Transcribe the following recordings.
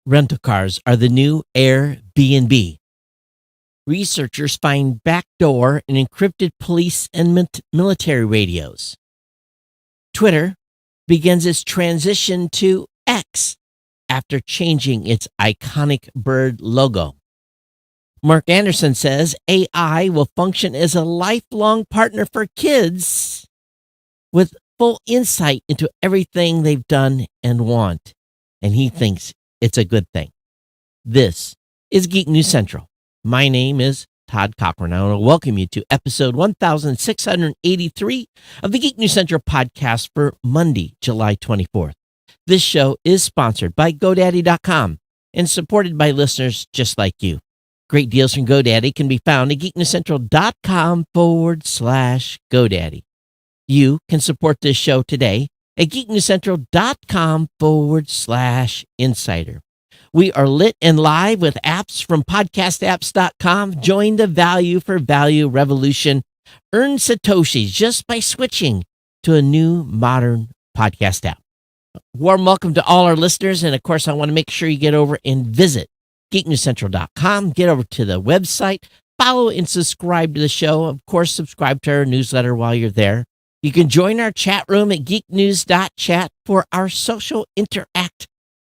rental cars are the new Airbnb. Researchers find backdoor in encrypted police and military radios. Twitter begins its transition to X after changing its iconic bird logo. Mark Anderson says AI will function as a lifelong partner for kids with full insight into everything they've done and want. And he thinks it's a good thing. This is Geek News Central. My name is Todd Cochran. I want to welcome you to episode 1683 of the Geek News Central podcast for Monday, July 24th. This show is sponsored by GoDaddy.com and supported by listeners just like you. Great deals from GoDaddy can be found at geeknewscentral.com/GoDaddy. You can support this show today at geeknewscentral.com/insider. We are lit and live with apps from podcastapps.com. Join the value for value revolution. Earn Satoshis just by switching to a new modern podcast app. Warm welcome to all our listeners. And of course, I want to make sure you get over and visit geeknewscentral.com. Get over to the website, follow and subscribe to the show. Of course, subscribe to our newsletter while you're there. You can join our chat room at geeknews.chat for our social interact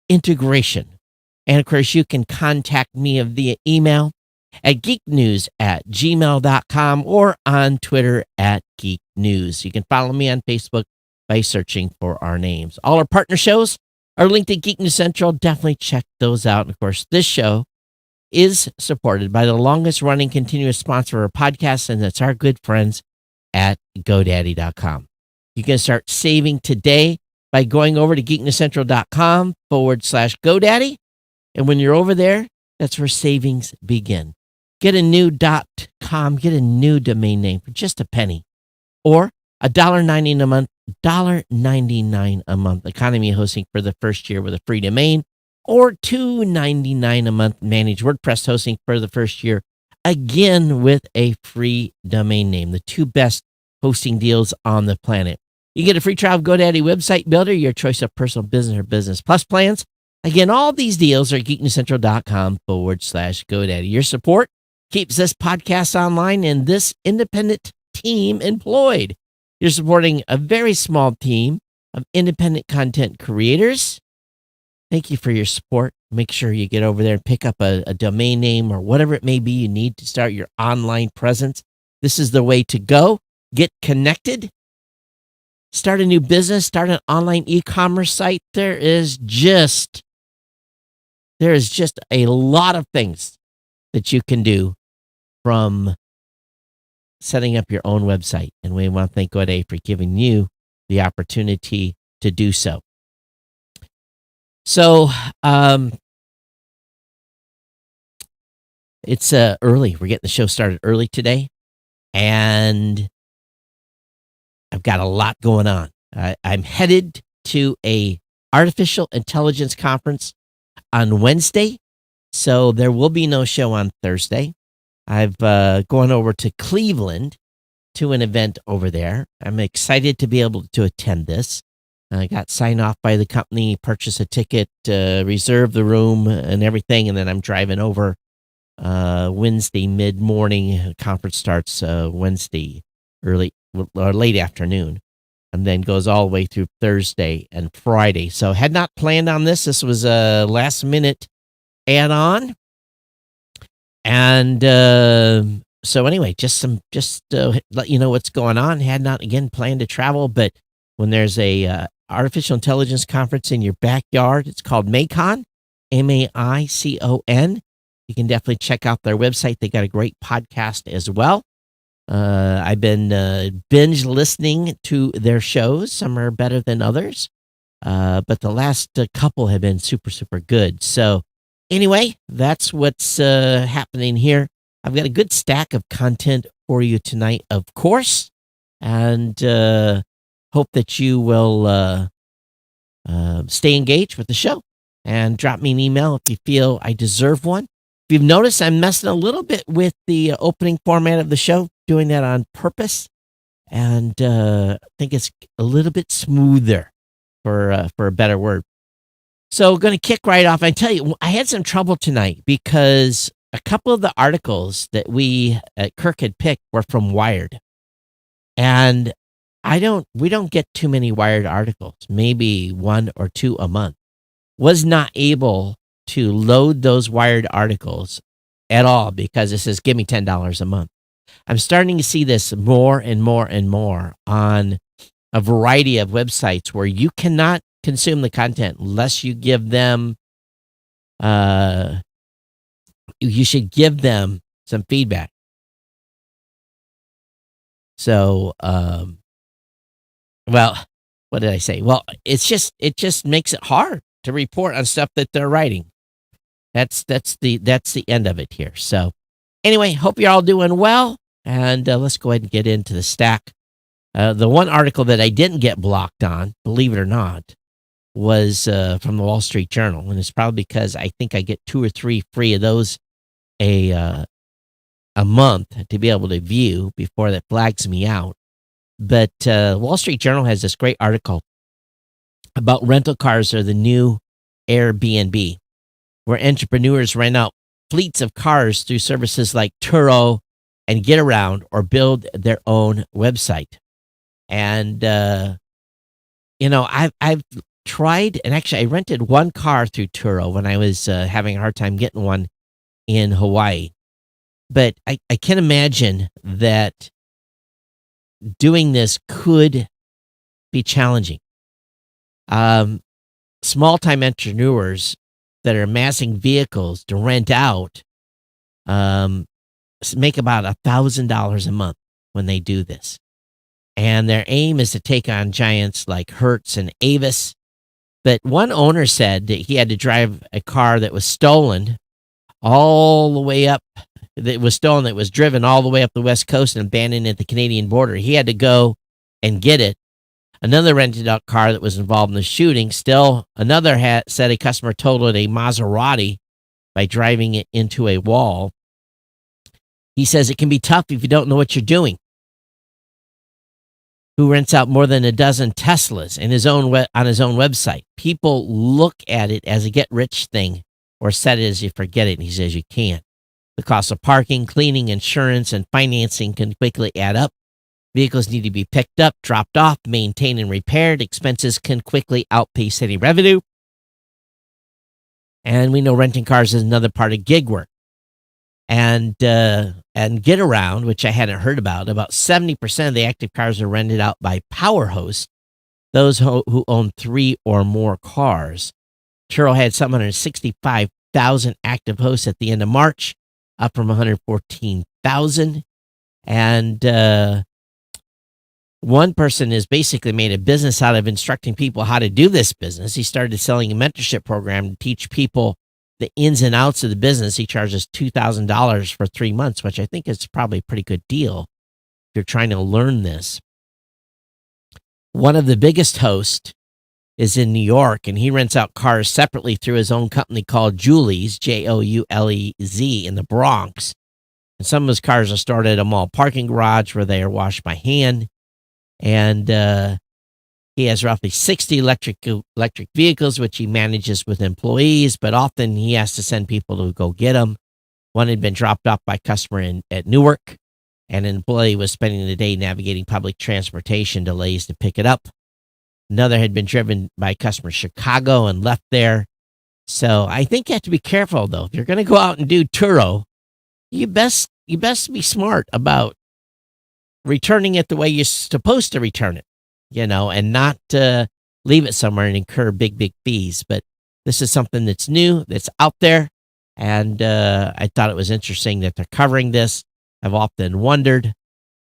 integration. And of course, you can contact me via email at geeknews@gmail.com or on Twitter at geeknews. You can follow me on Facebook by searching for our names. All our partner shows are linked at Geek News Central. Definitely check those out. And of course, this show is supported by the longest running continuous sponsor of our podcast, and that's our good friends at GoDaddy.com. You can start saving today by going over to geeknewscentral.com/GoDaddy. And when you're over there, that's where savings begin. Get a new .com, get a new domain name for just a penny or $1.99 a month, $1.99 a month economy hosting for the first year with a free domain, or $2.99 a month managed WordPress hosting for the first year, again with a free domain name. The two best hosting deals on the planet. You get a free trial of GoDaddy Website Builder, your choice of personal business or business plus plans. Again, all these deals are geeknewscentral.com/GoDaddy. Your support keeps this podcast online and this independent team employed. You're supporting a very small team of independent content creators. Thank you for your support. Make sure you get over there and pick up a domain name or whatever it may be you need to start your online presence. This is the way to go. Get connected. Start a new business. Start an online e-commerce site. There is just a lot of things that you can do from setting up your own website. And we want to thank GoDaddy for giving you the opportunity to do so. So, it's early. We're getting the show started early today. And I've got a lot going on. I'm headed to a artificial intelligence conference on Wednesday. So there will be no show on Thursday. I've gone over to Cleveland to an event over there. I'm excited to be able to attend this. I got signed off by the company, purchase a ticket, reserve the room and everything. And then I'm driving over Wednesday mid-morning. Conference starts Wednesday early or late afternoon and then goes all the way through Thursday and Friday. So had not planned on this. This was a last minute add-on. And so anyway, just let you know what's going on. Had not, again, planned to travel, but when there's a artificial intelligence conference in your backyard, it's called MAICON, MAICON. You can definitely check out their website. They got a great podcast as well. I've been binge listening to their shows. Some are better than others, but the last couple have been super, super good. So anyway, that's what's happening here. I've got a good stack of content for you tonight, of course, and hope that you will stay engaged with the show and drop me an email if you feel I deserve one. If you've noticed, I'm messing a little bit with the opening format of the show, doing that on purpose, and I think it's a little bit smoother, for a better word. So going to kick right off. I tell you, I had some trouble tonight because a couple of the articles that we at Kirk had picked were from Wired. And we don't get too many Wired articles, maybe one or two a month. Was not able to load those Wired articles at all because it says, give me $10 a month. I'm starting to see this more and more and more on a variety of websites where you cannot consume the content unless you give them, you should give them some feedback. So, well, what did I say? Well, it just makes it hard to report on stuff that they're writing. That's the end of it here. So, anyway, hope you're all doing well, and let's go ahead and get into the stack. The one article that I didn't get blocked on, believe it or not, was from the Wall Street Journal, and it's probably because I think I get 2 or 3 free of those a month to be able to view before that flags me out. But Wall Street Journal has this great article about rental cars are the new Airbnb, where entrepreneurs rent out fleets of cars through services like Turo and Getaround or build their own website. And I've tried, and actually I rented one car through Turo when I was having a hard time getting one in Hawaii. But I can imagine that doing this could be challenging. Small-time entrepreneurs that are amassing vehicles to rent out make about $1,000 a month when they do this. And their aim is to take on giants like Hertz and Avis. But one owner said that he had to drive a car that was stolen all the way up. That was stolen, that was driven all the way up the West Coast and abandoned at the Canadian border. He had to go and get it. Another rented out car that was involved in the shooting. Still, another said a customer totaled a Maserati by driving it into a wall. He says it can be tough if you don't know what you're doing. Who rents out more than a dozen Teslas on his own website. People look at it as a get-rich thing or set it as you forget it, and he says you can't. The cost of parking, cleaning, insurance, and financing can quickly add up. Vehicles need to be picked up, dropped off, maintained, and repaired. Expenses can quickly outpace any revenue. And we know renting cars is another part of gig work. And Getaround, which I hadn't heard about 70% of the active cars are rented out by power hosts, those who own 3 or more cars. Turo had 765,000 active hosts at the end of March, up from 114,000. And one person has basically made a business out of instructing people how to do this business. He started selling a mentorship program to teach people the ins and outs of the business. He charges $2,000 for 3 months, which I think is probably a pretty good deal if you're trying to learn this. One of the biggest hosts is in New York, and he rents out cars separately through his own company called Julie's, Joulez, in the Bronx. And some of his cars are stored at a mall parking garage where they are washed by hand. And he has roughly 60 electric vehicles, which he manages with employees, but often he has to send people to go get them. One had been dropped off by a customer at Newark, and an employee was spending the day navigating public transportation delays to pick it up. Another had been driven by a customer in Chicago and left there. So I think you have to be careful, though. If you're going to go out and do Turo, you best be smart about returning it the way you're supposed to return it, and not leave it somewhere and incur big fees. But this is something that's new, that's out there, and I thought it was interesting that they're covering this. I've often wondered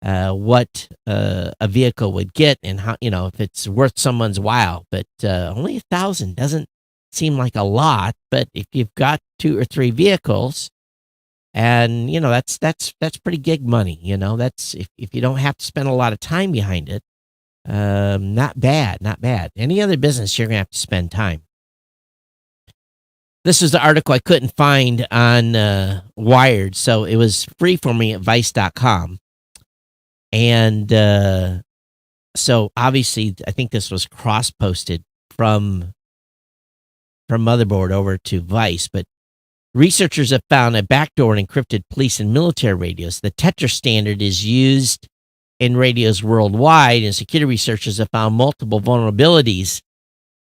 what a vehicle would get and how, if it's worth someone's while. But only 1,000 doesn't seem like a lot. But if you've got 2 or 3 vehicles, and that's pretty gig money. That's if you don't have to spend a lot of time behind it. Not bad. Any other business, you're gonna have to spend time. This is the article I couldn't find on Wired, so it was free for me at Vice.com. And so obviously, I think this was cross-posted from from motherboard over to Vice, but researchers have found a backdoor in encrypted police and military radios. The Tetra standard is used in radios worldwide, and security researchers have found multiple vulnerabilities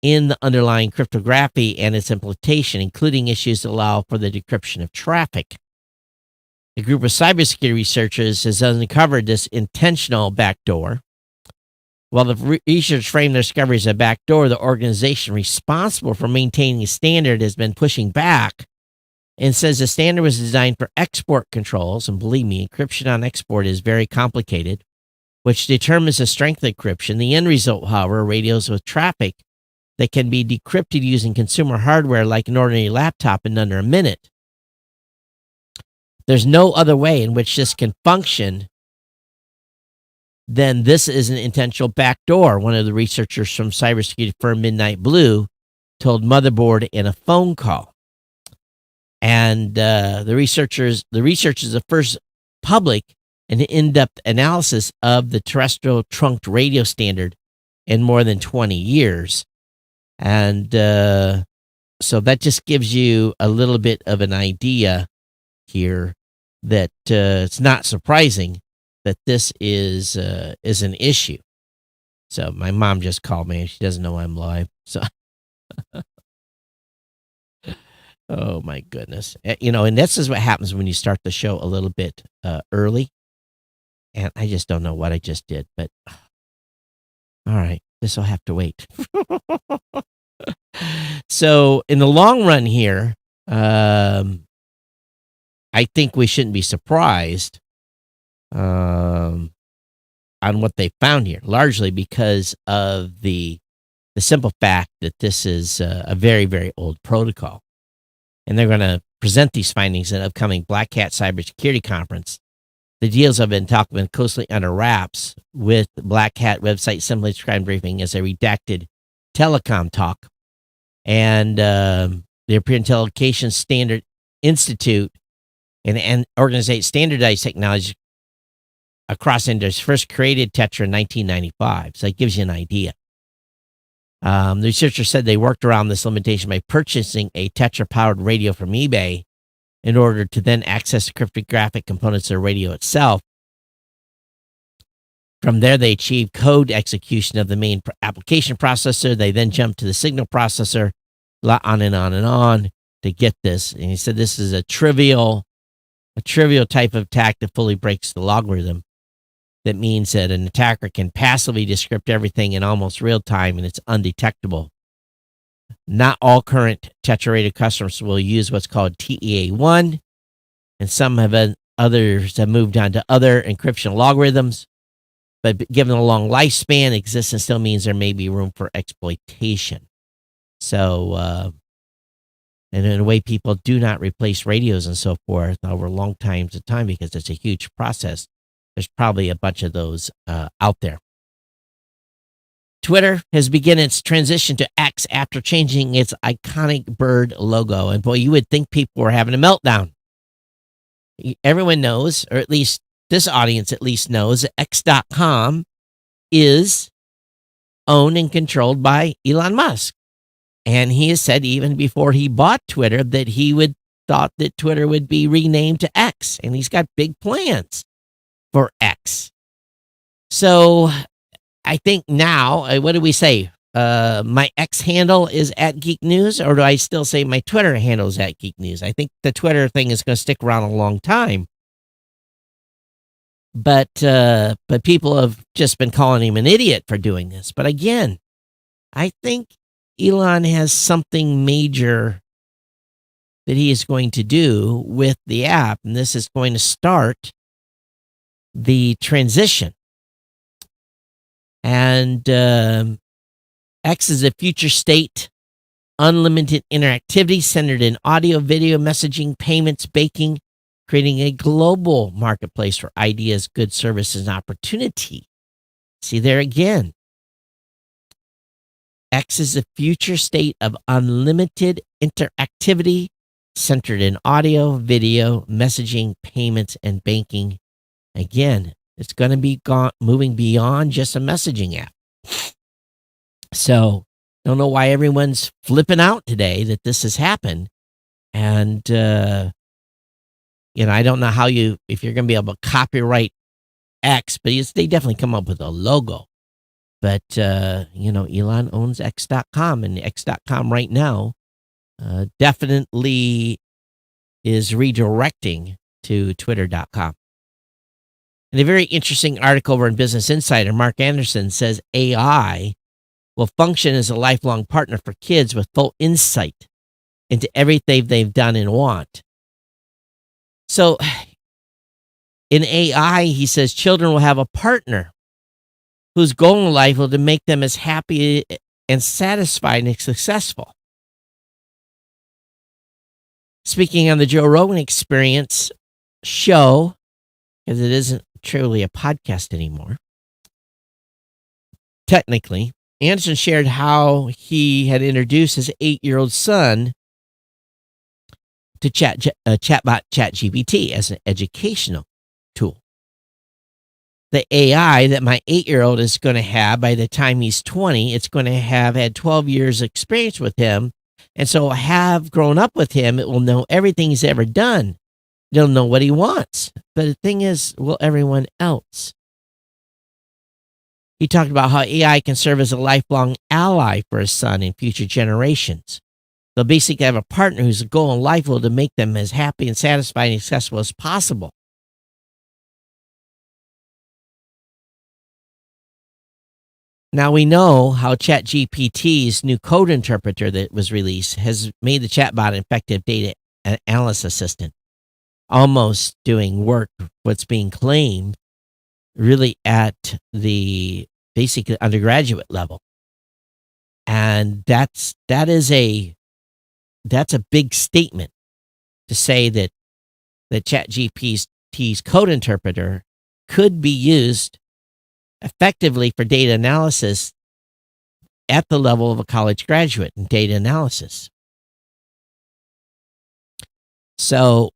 in the underlying cryptography and its implementation, including issues that allow for the decryption of traffic. A group of cybersecurity researchers has uncovered this intentional backdoor. While the research framed their discovery as a backdoor, the organization responsible for maintaining the standard has been pushing back and says the standard was designed for export controls. And believe me, encryption on export is very complicated, which determines the strength of encryption. The end result, however, are radios with traffic that can be decrypted using consumer hardware like an ordinary laptop in under a minute. There's no other way in which this can function than this is an intentional backdoor, one of the researchers from cybersecurity firm Midnight Blue told Motherboard in a phone call. And the researchers the first public and in-depth analysis of the terrestrial trunked radio standard in more than 20 years. And so that just gives you a little bit of an idea here that it's not surprising that this is an issue. So my mom just called me. She doesn't know I'm live. So, oh my goodness, and this is what happens when you start the show a little bit early. And I just don't know what I just did, but all right, this will have to wait. So in the long run here, I think we shouldn't be surprised on what they found here, largely because of the simple fact that this is a very, very old protocol. And they're going to present these findings at an upcoming Black Hat Cybersecurity Conference. The deals have been closely under wraps, with Black Hat website simply described briefing as a redacted telecom talk. And the European Telecommunications Standard Institute and organization standardized technology across industries first created Tetra in 1995. So that gives you an idea. The researcher said they worked around this limitation by purchasing a Tetra-powered radio from eBay in order to then access the cryptographic components of the radio itself. From there, they achieved code execution of the main application processor. They then jumped to the signal processor, on and on and on to get this. And he said this is a trivial type of attack that fully breaks the logarithm. That means that an attacker can passively decrypt everything in almost real time, and it's undetectable. Not all current Tetra radio customers will use what's called TEA1, and others have moved on to other encryption algorithms. But given the long lifespan, existence still means there may be room for exploitation. So, and in a way, people do not replace radios and so forth over long times of time because it's a huge process. There's probably a bunch of those out there. Twitter has begun its transition to X after changing its iconic bird logo. And boy, you would think people were having a meltdown. Everyone knows, or at least this audience at least knows, that X.com is owned and controlled by Elon Musk. And he has said even before he bought Twitter that he thought that Twitter would be renamed to X. And he's got big plans for X. So I think now, what do we say? My X handle is at Geek News, or do I still say my Twitter handle is at Geek News? I think the Twitter thing is going to stick around a long time. But people have just been calling him an idiot for doing this. But again, I think Elon has something major that he is going to do with the app, and this is going to start the transition. And X is a future state, unlimited interactivity centered in audio, video, messaging, payments, banking, creating a global marketplace for ideas, goods, services, and opportunity. See there again. X is a future state of unlimited interactivity centered in audio, video, messaging, payments, and banking. Again, it's going to be moving beyond just a messaging app. So Don't know why everyone's flipping out today that this has happened. And, I don't know if you're going to be able to copyright X, but they definitely come up with a logo. But, Elon owns X.com, and X.com right now definitely is redirecting to Twitter.com. In a very interesting article over in Business Insider, Mark Anderson says AI will function as a lifelong partner for kids with full insight into everything they've done and want. So in AI, he says children will have a partner whose goal in life will to make them as happy and satisfied and successful. Speaking on the Joe Rogan Experience show, because it isn't truly a podcast anymore, technically, Anderson shared how he had introduced his 8-year-old son to chatbot ChatGPT as an educational tool. The AI that my 8-year-old is going to have by the time he's 20, it's going to have had 12 years experience with him. And so have grown up with him, it will know everything he's ever done. It'll know what he wants. But the thing is, will everyone else? He talked about how AI can serve as a lifelong ally for his son in future generations. They'll basically have a partner whose goal in life will to make them as happy and satisfied and successful as possible. Now we know how ChatGPT's new code interpreter that was released has made the chatbot an effective data analyst assistant, almost doing work what's being claimed really at the basic undergraduate level. And that's a big statement to say that the ChatGPT's code interpreter could be used effectively for data analysis at the level of a college graduate in data analysis. So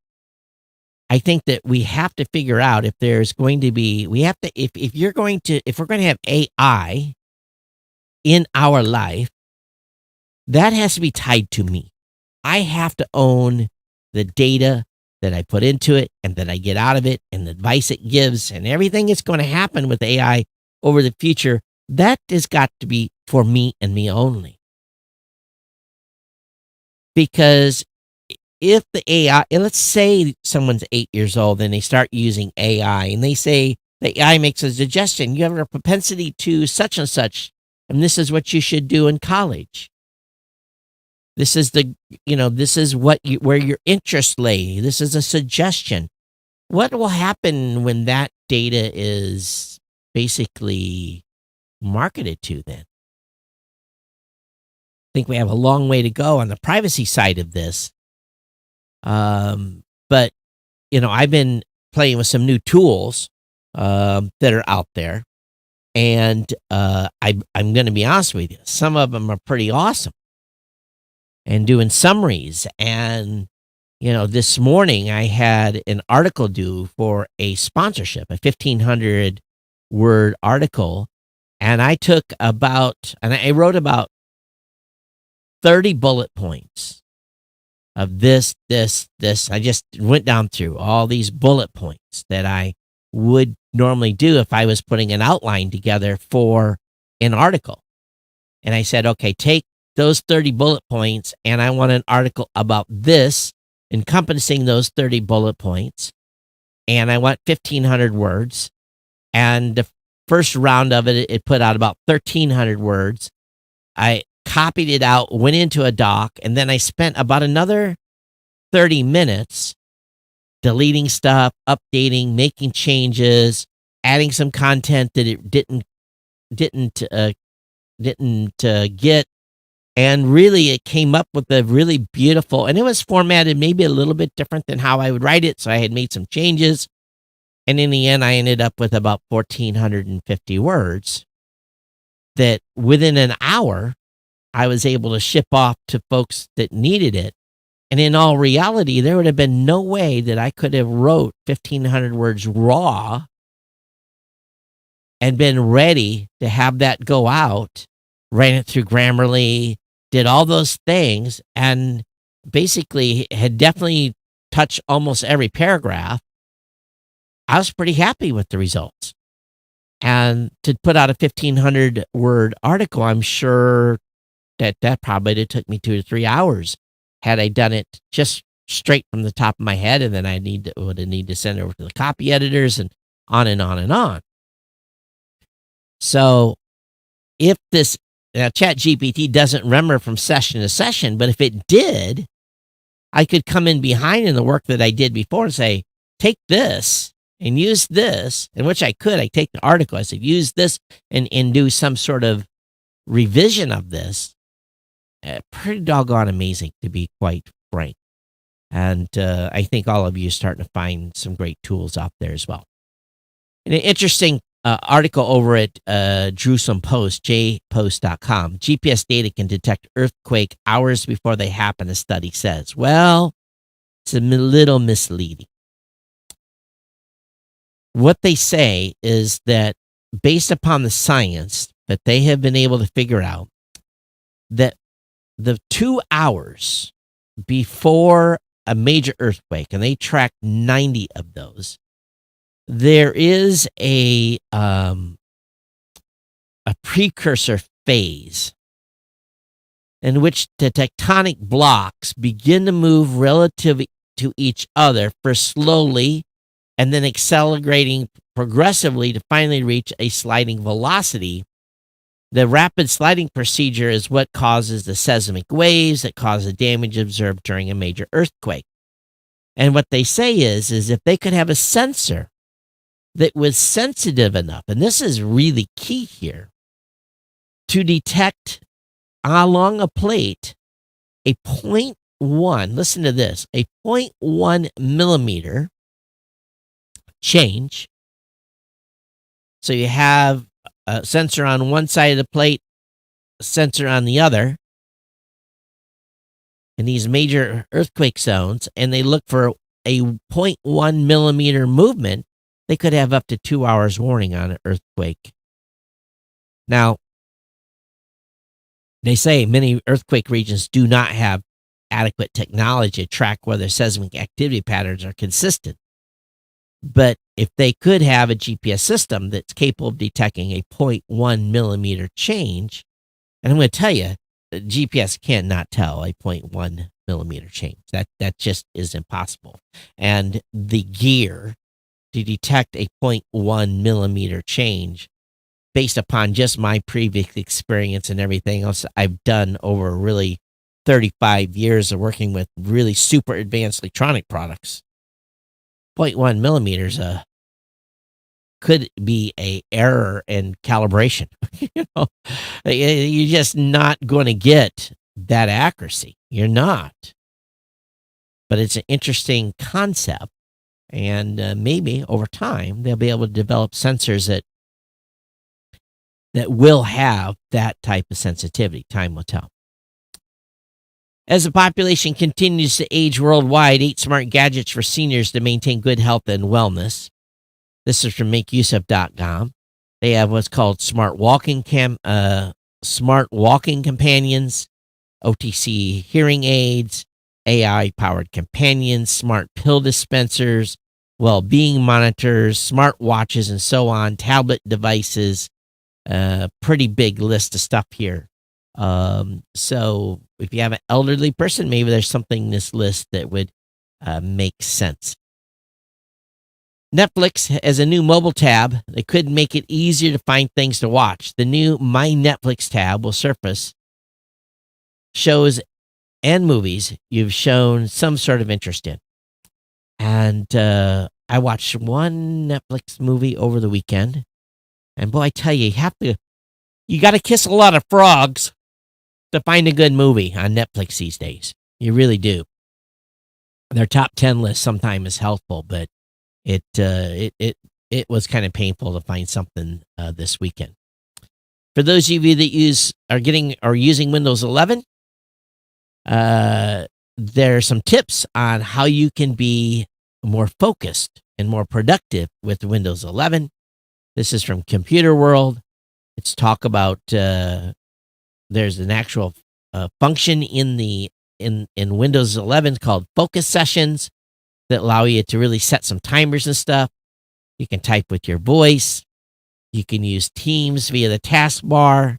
I think that we have to figure out if there's going to be, if we're going to have AI in our life, that has to be tied to me. I have to own the data that I put into it and that I get out of it and the advice it gives and everything that's going to happen with AI over the future. That has got to be for me and me only. Because if the AI, let's say someone's 8 years old and they start using AI and they say the AI makes a suggestion, you have a propensity to such and such, and this is what you should do in college. This is this is where your interests lay. This is a suggestion. What will happen when that data is basically marketed to then? I think we have a long way to go on the privacy side of this. But I've been playing with some new tools that are out there, and I'm going to be honest with you. Some of them are pretty awesome, and doing summaries. And this morning I had an article due for a sponsorship, a 1,500 word article, and I wrote about 30 bullet points of this. I just went down through all these bullet points that I would normally do if I was putting an outline together for an article. And I said, okay, take those 30 bullet points, and I want an article about this, encompassing those 30 bullet points. And I want 1,500 words. And the first round of it put out about 1,300 words. I copied it out, went into a doc, and then I spent about another 30 minutes deleting stuff, updating, making changes, adding some content that it didn't get. And really, it came up with a really beautiful, and it was formatted maybe a little bit different than how I would write it. So I had made some changes. And in the end, I ended up with about 1,450 words that within an hour, I was able to ship off to folks that needed it. And in all reality, there would have been no way that I could have wrote 1,500 words raw and been ready to have that go out ran it through Grammarly, did all those things, and basically had definitely touched almost every paragraph. I was pretty happy with the results. And to put out a 1,500 word article, I'm sure that probably took me 2 to 3 hours had I done it just straight from the top of my head, and then I would have need to send it over to the copy editors and on and on and on. So if this ChatGPT doesn't remember from session to session, but if it did, I could come in behind in the work that I did before and say, take this and use this, in which I could. I take the article, I said, use this and do some sort of revision of this. Pretty doggone amazing, to be quite frank. And I think all of you are starting to find some great tools out there as well. And an interesting article over at Jerusalem Post, jpost.com. GPS data can detect earthquake hours before they happen, a study says. Well, it's a little misleading. What they say is that based upon the science that they have been able to figure out, that the 2 hours before a major earthquake, and they tracked 90 of those, there is a precursor phase in which the tectonic blocks begin to move relative to each other first slowly and then accelerating progressively to finally reach a sliding velocity. The rapid sliding procedure is what causes the seismic waves that cause the damage observed during a major earthquake. And what they say is if they could have a sensor that was sensitive enough, and this is really key here, to detect along a plate a 0.1, listen to this, a 0.1 millimeter change. So you have a sensor on one side of the plate, a sensor on the other, in these major earthquake zones, and they look for a 0.1 millimeter movement, they could have up to 2 hours warning on an earthquake. Now, they say many earthquake regions do not have adequate technology to track whether seismic activity patterns are consistent. But if they could have a GPS system that's capable of detecting a 0.1 millimeter change, and I'm going to tell you, GPS cannot tell a 0.1 millimeter change. That just is impossible. And the gear to detect a 0.1 millimeter change, based upon just my previous experience and everything else I've done over really 35 years of working with really super advanced electronic products, 0.1 millimeters could be a error in calibration. You're just not going to get that accuracy. You're not. But it's an interesting concept, and maybe over time they'll be able to develop sensors that will have that type of sensitivity. Time will tell. As the population continues to age worldwide, 8 smart gadgets for seniors to maintain good health and wellness. This is from makeuseof.com. They have what's called smart walking companions, OTC hearing aids, AI-powered companions, smart pill dispensers, well-being monitors, smart watches, and so on, tablet devices. Pretty big list of stuff here. So if you have an elderly person, maybe there's something in this list that would make sense. Netflix has a new mobile tab that could make it easier to find things to watch. The new My Netflix tab will surface shows and movies you've shown some sort of interest in. And I watched one Netflix movie over the weekend. And boy, I tell you, you got to kiss a lot of frogs to find a good movie on Netflix these days. You really do. Their top 10 list sometimes is helpful, but it was kind of painful to find something this weekend. For those of you that are using Windows 11, there are some tips on how you can be more focused and more productive with Windows 11. This is from Computer World. It's talk about there's an actual function in Windows 11 called focus sessions that allow you to really set some timers and stuff. You can type with your voice. You can use Teams via the taskbar.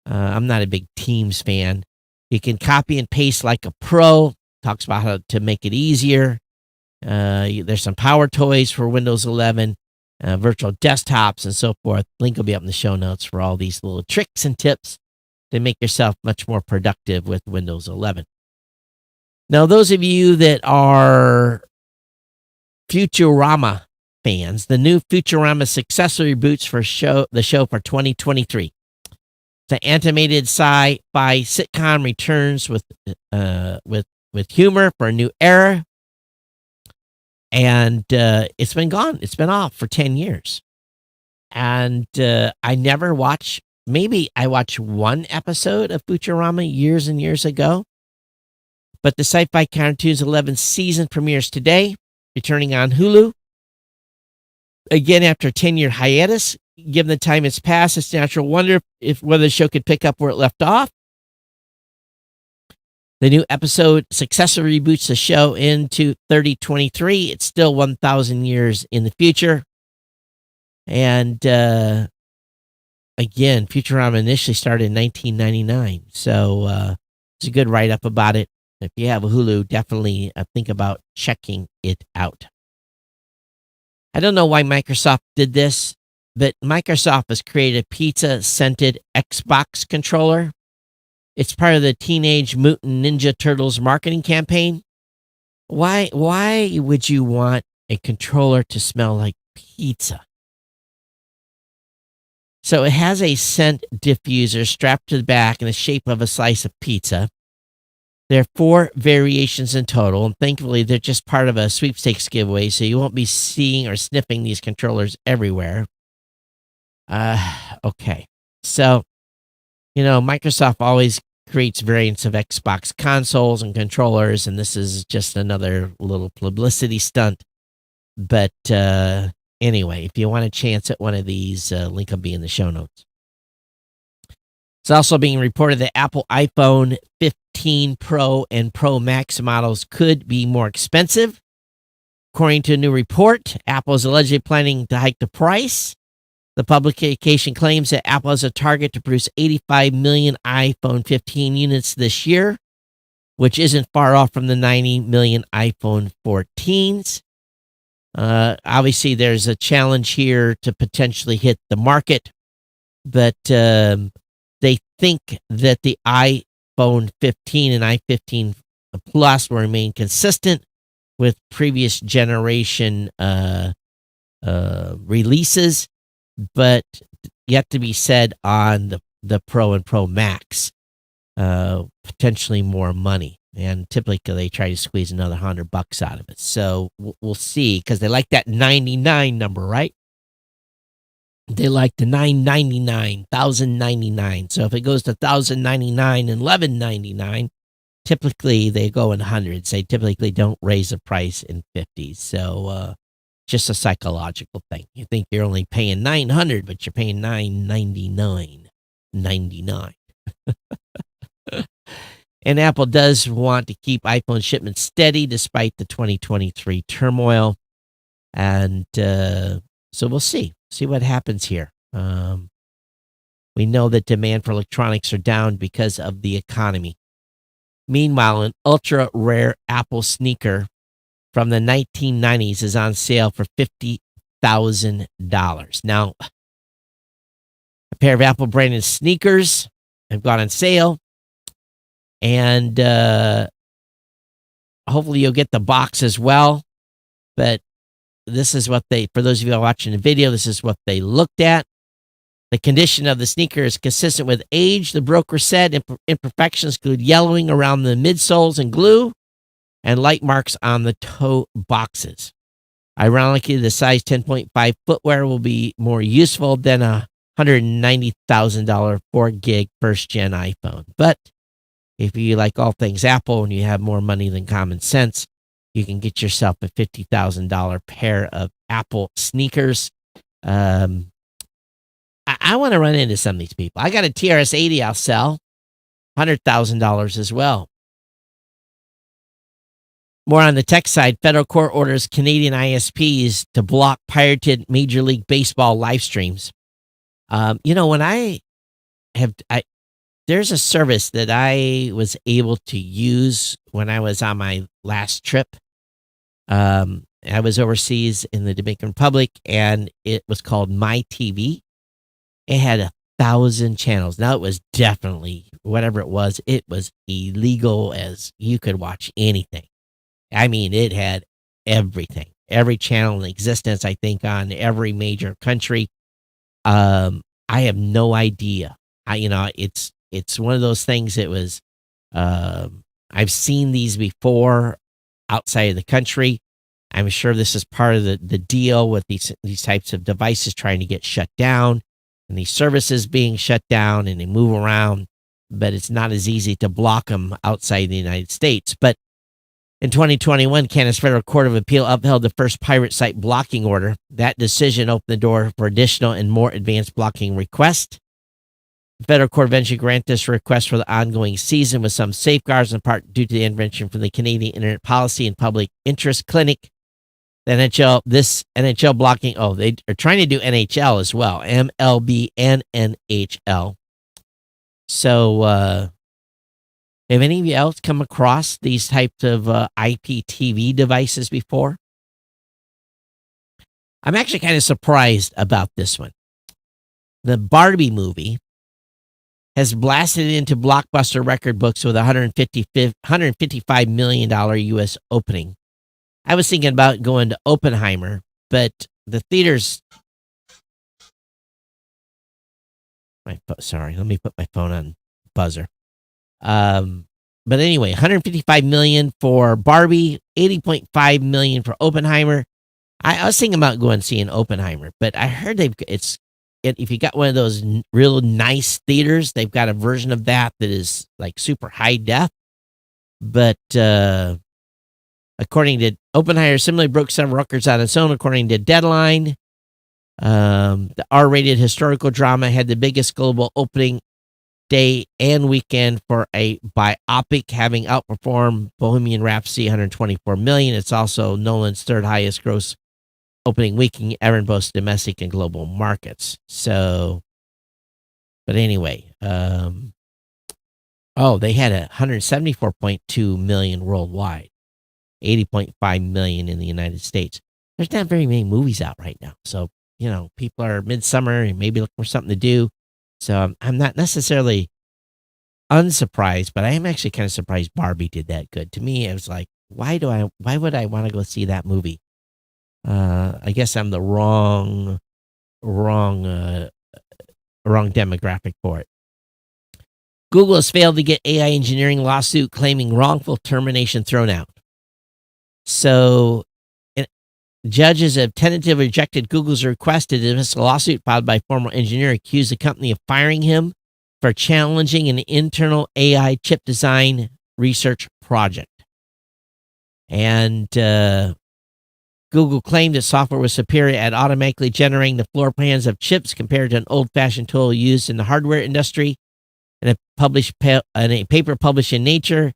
I'm not a big Teams fan. You can copy and paste like a pro. Talks about how to make it easier. There's some power toys for Windows 11, virtual desktops, and so forth. Link will be up in the show notes for all these little tricks and tips to make yourself much more productive with Windows 11. Now, those of you that are Futurama fans, the new Futurama successor reboots for the show for 2023. The animated sci-fi sitcom returns with humor for a new era, and it's been gone. It's been off for 10 years, and I never watched. Maybe I watched one episode of Futurama years and years ago, but the Sci-Fi Cartoons 11th season premieres today, returning on Hulu. Again, after a 10-year hiatus, given the time it's passed, it's natural wonder whether the show could pick up where it left off. The new episode successfully reboots the show into 3023. It's still 1,000 years in the future. And again, Futurama initially started in 1999. So it's a good write-up about it. If you have a Hulu, definitely think about checking it out. I don't know why Microsoft did this, but Microsoft has created a pizza-scented Xbox controller. It's part of the Teenage Mutant Ninja Turtles marketing campaign. Why would you want a controller to smell like pizza? So it has a scent diffuser strapped to the back in the shape of a slice of pizza. There are 4 variations in total, and thankfully they're just part of a sweepstakes giveaway, so you won't be seeing or sniffing these controllers everywhere. Okay. So, Microsoft always creates variants of Xbox consoles and controllers, and this is just another little publicity stunt. But anyway, if you want a chance at one of these, link will be in the show notes. It's also being reported that Apple iPhone 15 Pro and Pro Max models could be more expensive. According to a new report, Apple is allegedly planning to hike the price. The publication claims that Apple has a target to produce 85 million iPhone 15 units this year, which isn't far off from the 90 million iPhone 14s. Obviously, there's a challenge here to potentially hit the market, but they think that the iPhone 15 and i15 Plus will remain consistent with previous generation releases, but yet to be said on the Pro and Pro Max, potentially more money. And typically they try to squeeze another $100 out of it. So we'll see, because they like that 99 number, right? They like the 999, 1,099. So if it goes to 1,099 and 1,199, typically they go in hundreds. They typically don't raise the price in 50s. So just a psychological thing. You think you're only paying 900, but you're paying 999.99. And Apple does want to keep iPhone shipments steady despite the 2023 turmoil. And so we'll see what happens here. We know that demand for electronics are down because of the economy. Meanwhile, an ultra-rare Apple sneaker from the 1990s is on sale for $50,000. Now, a pair of Apple-branded sneakers have gone on sale, and hopefully you'll get the box as well. But this is what for those of you watching the video, this is what they looked at. The condition of the sneaker is consistent with age, the broker said. Imperfections include yellowing around the midsoles and glue, and light marks on the toe boxes. Ironically, the size 10.5 footwear will be more useful than a $190,000 4-gig first-gen iPhone. But if you like all things Apple and you have more money than common sense, you can get yourself a $50,000 pair of Apple sneakers. I want to run into some of these people. I got a TRS-80 I'll sell. $100,000 as well. More on the tech side, federal court orders Canadian ISPs to block pirated Major League Baseball live streams. When there's a service that I was able to use when I was on my last trip. I was overseas in the Dominican Republic, and it was called My TV. It had 1,000 channels. Now, it was definitely, whatever it was illegal as you could watch anything. I mean, it had everything, every channel in existence, I think, on every major country. I have no idea. It's one of those things. It was, I've seen these before outside of the country. I'm sure this is part of the deal with these types of devices trying to get shut down and these services being shut down, and they move around, but it's not as easy to block them outside the United States. But in 2021, Canada's Federal Court of Appeal upheld the first pirate site blocking order. That decision opened the door for additional and more advanced blocking requests. The Federal Court eventually granted this request for the ongoing season with some safeguards, in part due to the intervention from the Canadian Internet Policy and Public Interest Clinic. The NHL blocking, they are trying to do NHL as well, MLB and NHL. So, have any of you else come across these types of IPTV devices before? I'm actually kind of surprised about this one. The Barbie movie has blasted into blockbuster record books with a $155 million U.S. opening. I was thinking about going to Oppenheimer, but the theaters... Sorry, let me put my phone on buzzer. But anyway, $155 million for Barbie, $80.5 million for Oppenheimer. I was thinking about going and seeing Oppenheimer, but I heard if you got one of those real nice theaters, they've got a version of that is like super high def. But according to Oppenheimer, similarly broke several records on its own. According to Deadline, the R-rated historical drama had the biggest global opening day and weekend for a biopic, having outperformed Bohemian Rhapsody, $124 million. It's also Nolan's third highest gross opening weekend ever in both domestic and global markets. So, but anyway, they had $174.2 million worldwide, $80.5 million in the United States. There's not very many movies out right now. So, people are midsummer and maybe looking for something to do. So I'm not necessarily unsurprised, but I am actually kind of surprised Barbie did that good. To me, it was like, why would I want to go see that movie? I guess I'm the wrong demographic for it. Google has failed to get AI engineering lawsuit claiming wrongful termination thrown out. So, judges have tentatively rejected Google's request to dismiss a lawsuit filed by a former engineer accused the company of firing him for challenging an internal AI chip design research project. And Google claimed its software was superior at automatically generating the floor plans of chips compared to an old-fashioned tool used in the hardware industry. In a paper published in Nature,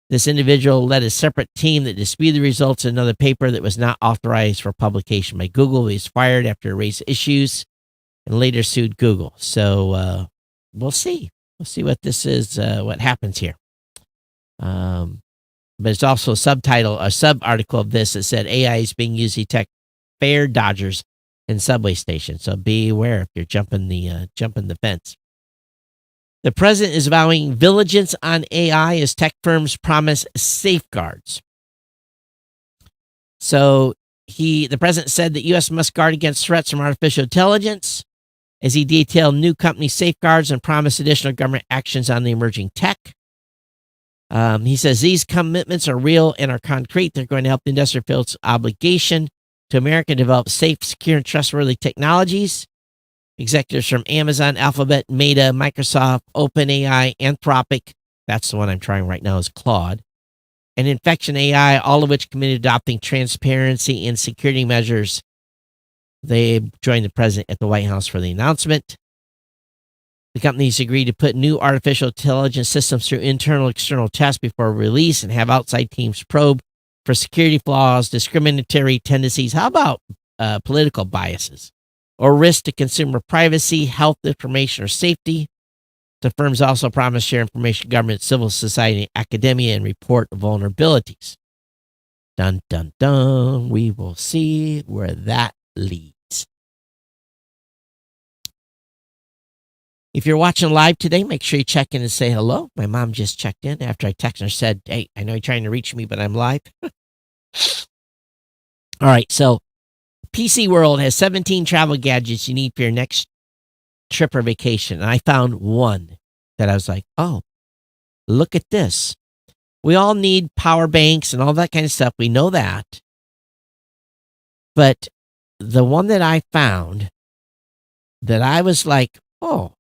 this individual led a separate team that disputed the results in another paper that was not authorized for publication by Google. He was fired after it raised issues and later sued Google. So we'll see. We'll see what this is, what happens here. But it's also a sub-article of this that said AI is being used to detect fare dodgers in subway stations. So be aware if you're jumping the fence. The president is vowing vigilance on AI as tech firms promise safeguards. So the president said that U.S. must guard against threats from artificial intelligence as he detailed new company safeguards and promised additional government actions on the emerging tech. He says these commitments are real and are concrete. They're going to help the industry fulfill its obligation to America to develop safe, secure, and trustworthy technologies. Executives from Amazon, Alphabet, Meta, Microsoft, OpenAI, Anthropic, that's the one I'm trying right now is Claude, and Infection AI, all of which committed to adopting transparency and security measures. They joined the president at the White House for the announcement. The companies agreed to put new artificial intelligence systems through internal and external tests before release and have outside teams probe for security flaws, discriminatory tendencies. How about political biases or risk to consumer privacy, health information, or safety? The firms also promise to share information, government, civil society, academia, and report vulnerabilities. Dun, dun, dun. We will see where that leads. If you're watching live today, make sure you check in and say hello. My mom just checked in after I texted her, said, hey, I know you're trying to reach me, but I'm live. All right, so PC World has 17 travel gadgets you need for your next trip or vacation. And I found one that I was like, oh, look at this. We all need power banks and all that kind of stuff. We know that. But the one that I found that I was like, oh,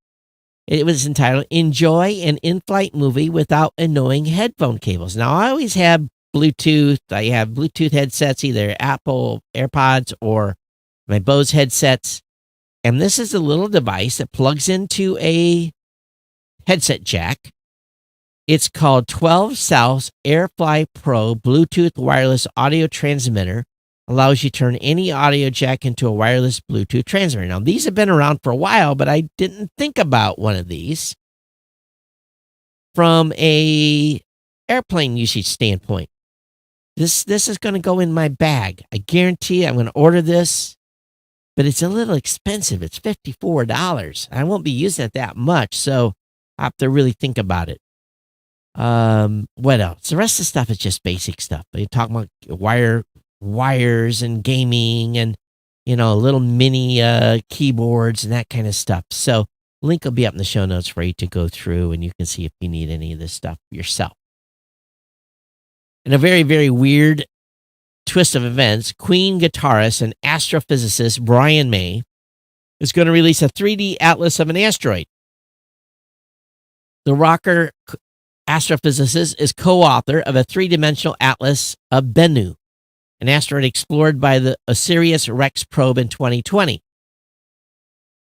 it was entitled Enjoy an In-Flight Movie Without Annoying Headphone Cables. Now, I always have Bluetooth. I have Bluetooth headsets, either Apple AirPods or my Bose headsets. And this is a little device that plugs into a headset jack. It's called 12 South AirFly Pro Bluetooth Wireless Audio Transmitter. Allows you to turn any audio jack into a wireless Bluetooth transmitter. Now, these have been around for a while, but I didn't think about one of these from a airplane usage standpoint. This is going to go in my bag. I guarantee I'm going to order this, but it's a little expensive. It's $54. I won't be using it that much, so I have to really think about it. What else? The rest of the stuff is just basic stuff. You're talking about wires and gaming and, little mini keyboards and that kind of stuff. So link will be up in the show notes for you to go through, and you can see if you need any of this stuff yourself. In a very, very weird twist of events, Queen guitarist and astrophysicist Brian May is going to release a 3D atlas of an asteroid. The rocker astrophysicist is co-author of a three-dimensional atlas of Bennu, an asteroid explored by the OSIRIS-REx probe in 2020.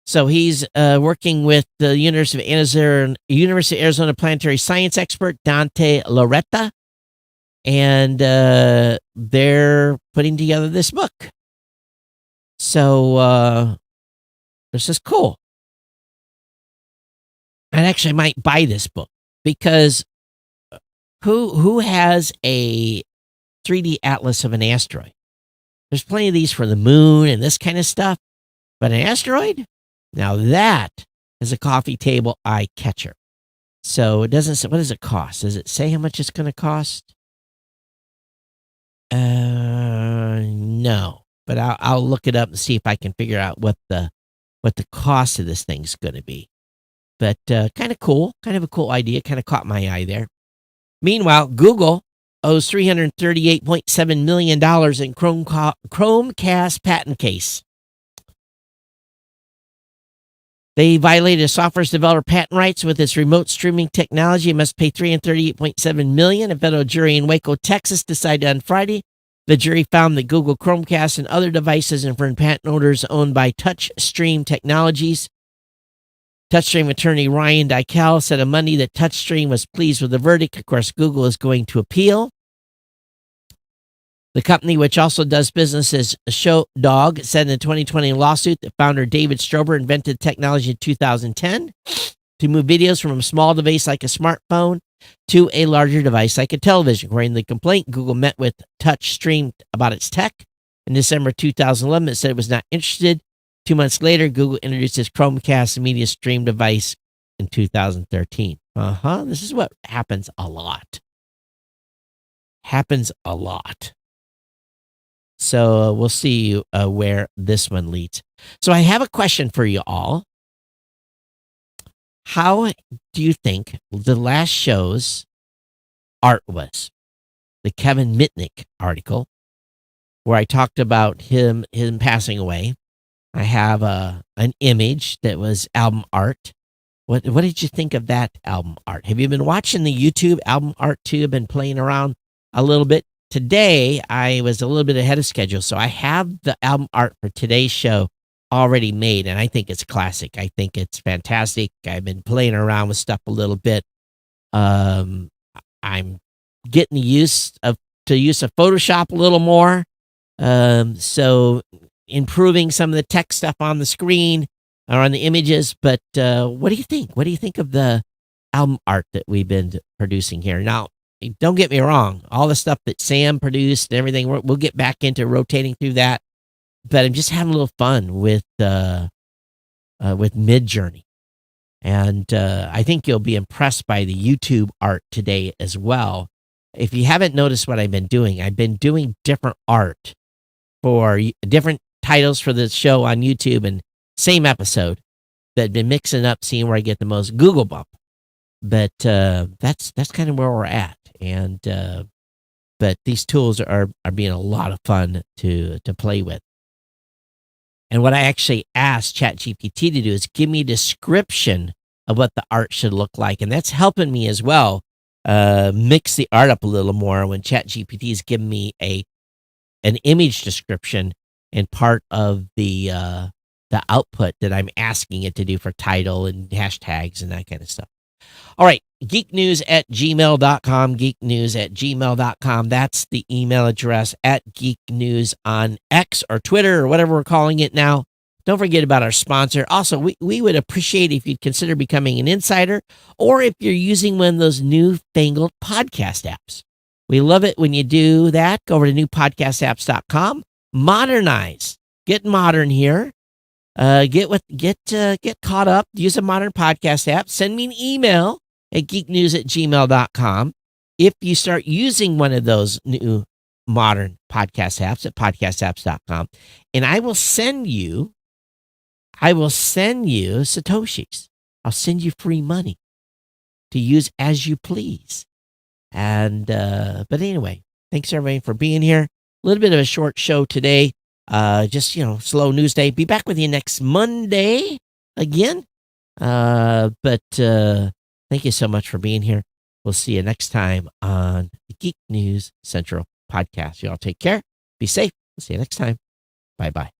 So he's working with the University of Arizona planetary science expert Dante Loretta, and they're putting together this book. So this is cool. I actually might buy this book because who has a 3D atlas of an asteroid? There's plenty of these for the moon and this kind of stuff, but an asteroid? Now that is a coffee table eye catcher. So it doesn't say, what does it cost? Does it say how much it's going to cost? No, but I'll look it up and see if I can figure out what the cost of this thing's going to be. But kind of cool, kind of a cool idea. Kind of caught my eye there. Meanwhile, Google owes $338.7 million in Chromecast patent case. They violated a software developer patent rights with its remote streaming technology. It must pay $338.7 million. A federal jury in Waco, Texas, decided on Friday. The jury found that Google Chromecast and other devices infringe patent owners owned by TouchStream Technologies. TouchStream attorney Ryan Dykell said on Monday that TouchStream was pleased with the verdict. Of course, Google is going to appeal. The company, which also does business as Show Dog, said in a 2020 lawsuit that founder David Strober invented technology in 2010 to move videos from a small device like a smartphone to a larger device like a television. According to the complaint, Google met with TouchStream about its tech. In December 2011, it said it was not interested. 2 months later, Google introduced its Chromecast media stream device in 2013. This is what happens a lot. So we'll see where this one leads. So I have a question for you all. How do you think the last show's art was? The Kevin Mitnick article, where I talked about him passing away. I have an image that was album art. What did you think of that album art? Have you been watching the YouTube album art too? I've been playing around a little bit. Today, I was a little bit ahead of schedule, so I have the album art for today's show already made, and I think it's classic. I think it's fantastic. I've been playing around with stuff a little bit. Um, I'm getting used to use of Photoshop a little more. So improving some of the text stuff on the screen or on the images. But what do you think? What do you think of the album art that we've been producing here? Now, don't get me wrong. All the stuff that Sam produced and everything, we'll get back into rotating through that. But I'm just having a little fun with Midjourney. And I think you'll be impressed by the YouTube art today as well. If you haven't noticed what I've been doing different art for different titles for the show on YouTube and same episode, but been mixing up, seeing where I get the most Google bump. But that's kind of where we're at. And but these tools are being a lot of fun to play with. And what I actually asked ChatGPT to do is give me a description of what the art should look like. And that's helping me as well mix the art up a little more when ChatGPT is giving me an image description and part of the output that I'm asking it to do for title and hashtags and that kind of stuff. All right, geeknews@gmail.com, geeknews@gmail.com. That's the email address, @geeknews on X or Twitter or whatever we're calling it now. Don't forget about our sponsor. Also, we would appreciate if you'd consider becoming an insider or if you're using one of those newfangled podcast apps. We love it when you do that. Go over to newpodcastapps.com. Modernize. Get modern here. Get caught up. Use a modern podcast app. Send me an email at geeknews@gmail.com if you start using one of those new modern podcast apps at podcastapps.com. And I will send you Satoshis. I'll send you free money to use as you please. And but anyway, thanks everybody for being here. A little bit of a short show today. Just slow news day. Be back with you next Monday again. But thank you so much for being here. We'll see you next time on the Geek News Central podcast. Y'all take care. Be safe. We'll see you next time. Bye-bye.